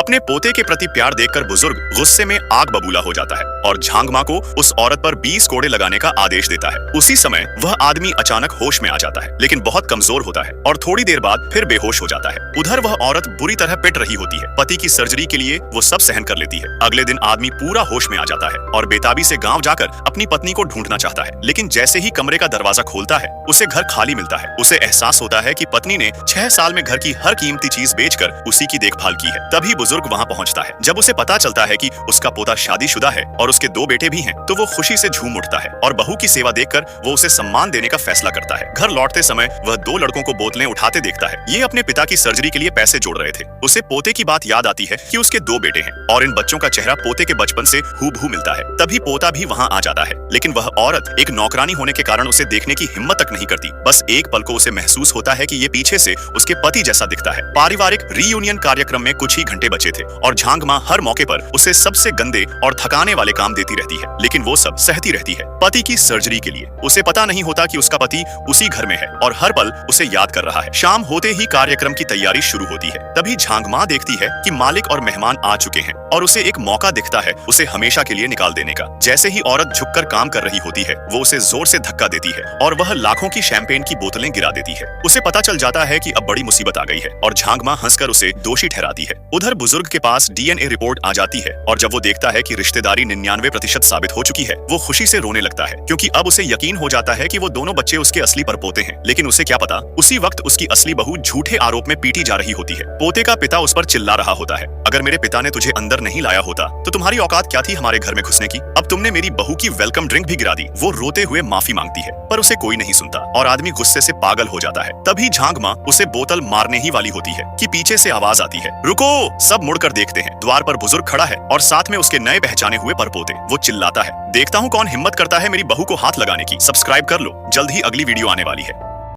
अपने पोते के प्रति प्यार देखकर बुजुर्ग गुस्से में आग बबूला हो जाता है और झांग माँ को उस औरत पर 20 कोड़े लगाने का आदेश देता है। उसी समय वह आदमी अचानक होश में आ जाता है, लेकिन बहुत कमजोर होता है और थोड़ी देर बाद फिर बेहोश हो जाता है। उधर वह औरत बुरी तरह पिट रही होती है। पति की सर्जरी के लिए वो सब सहन कर लेती है। अगले दिन आदमी पूरा होश में आ जाता है और बेताबी से गाँव जाकर अपनी पत्नी को ढूंढना चाहता है, लेकिन जैसे ही कमरे का दरवाजा खोलता है उसे घर खाली मिलता है। उसे एहसास होता है कि पत्नी ने 6 साल में घर की हर कीमती चीज बेचकर उसी की देखभाल की है। तभी बुजुर्ग वहां पहुंचता है। जब उसे पता चलता है कि उसका पोता शादीशुदा है और उसके 2 बेटे भी हैं, तो वो खुशी से झूम उठता है और बहू की सेवा देखकर वो उसे सम्मान देने का फैसला करता है। घर लौटते समय वह 2 लड़कों को बोतलें उठाते देखता है। ये अपने पिता की सर्जरी के लिए पैसे जोड़ रहे थे। उसे पोते की बात याद आती है कि उसके 2 बेटे हैं और इन बच्चों का चेहरा पोते के बचपन से हूबहू मिलता है। तभी पोता भी वहां आ जाता है, लेकिन वह औरत एक नौकरानी होने के कारण उसे देखने की हिम्मत तक नहीं करती। बस एक पल को उसे महसूस होता है कि ये पीछे से उसके पति जैसा दिखता है। पारिवारिक रीयूनियन कार्यक्रम में कुछ ही घंटे बचे थे और झांग माँ हर मौके पर उसे सबसे गंदे और थकाने वाले काम देती रहती है, लेकिन वो सब सहती रहती है पति की सर्जरी के लिए। उसे पता नहीं होता कि उसका पति उसी घर में है और हर पल उसे याद कर रहा है। शाम होते ही कार्यक्रम की तैयारी शुरू होती है। तभी झांग माँ देखती है कि मालिक और मेहमान आ चुके हैं और उसे एक मौका दिखता है उसे हमेशा के लिए निकाल देने का। जैसे ही औरत झुककर काम कर रही होती है, वो उसे जोर से धक्का देती है और वह लाखों की शैंपेन की बोतलें गिरा देती है। उसे पता चल जाता है कि अब बड़ी मुसीबत आ गई है और झांग माँ हंसकर उसे दोषी ठहराती है। उधर बुजुर्ग के पास डीएनए रिपोर्ट आ जाती है और जब वो देखता है कि रिश्तेदारी 99% साबित हो चुकी है, वो खुशी से रोने लगता है, क्योंकि अब उसे यकीन हो जाता है कि वो दोनों बच्चे उसके असली परपोते हैं। लेकिन उसे क्या पता, उसी वक्त उसकी असली बहू झूठे आरोप में पीटी जा रही होती है। पोते का पिता उस पर चिल्ला रहा होता है, अगर मेरे पिता ने तुझे अंदर नहीं लाया होता तो तुम्हारी औकात क्या थी हमारे घर में घुसने की? अब तुमने मेरी बहू की वेलकम ड्रिंक भी गिरा दी। वो रोते हुए माफी मांगती है, पर उसे कोई नहीं सुनता और आदमी गुस्से से पागल हो जाता है। तभी झांग माँ उसे बोतल मारने ही वाली होती है कि पीछे से आवाज आती है, रुको। सब मुड़कर देखते हैं। द्वार पर बुजुर्ग खड़ा है और साथ में उसके नए पहचाने हुए परपोते। वो चिल्लाता है, देखता हूँ कौन हिम्मत करता है मेरी बहू को हाथ लगाने की। सब्सक्राइब कर लो, जल्द ही अगली वीडियो आने वाली है।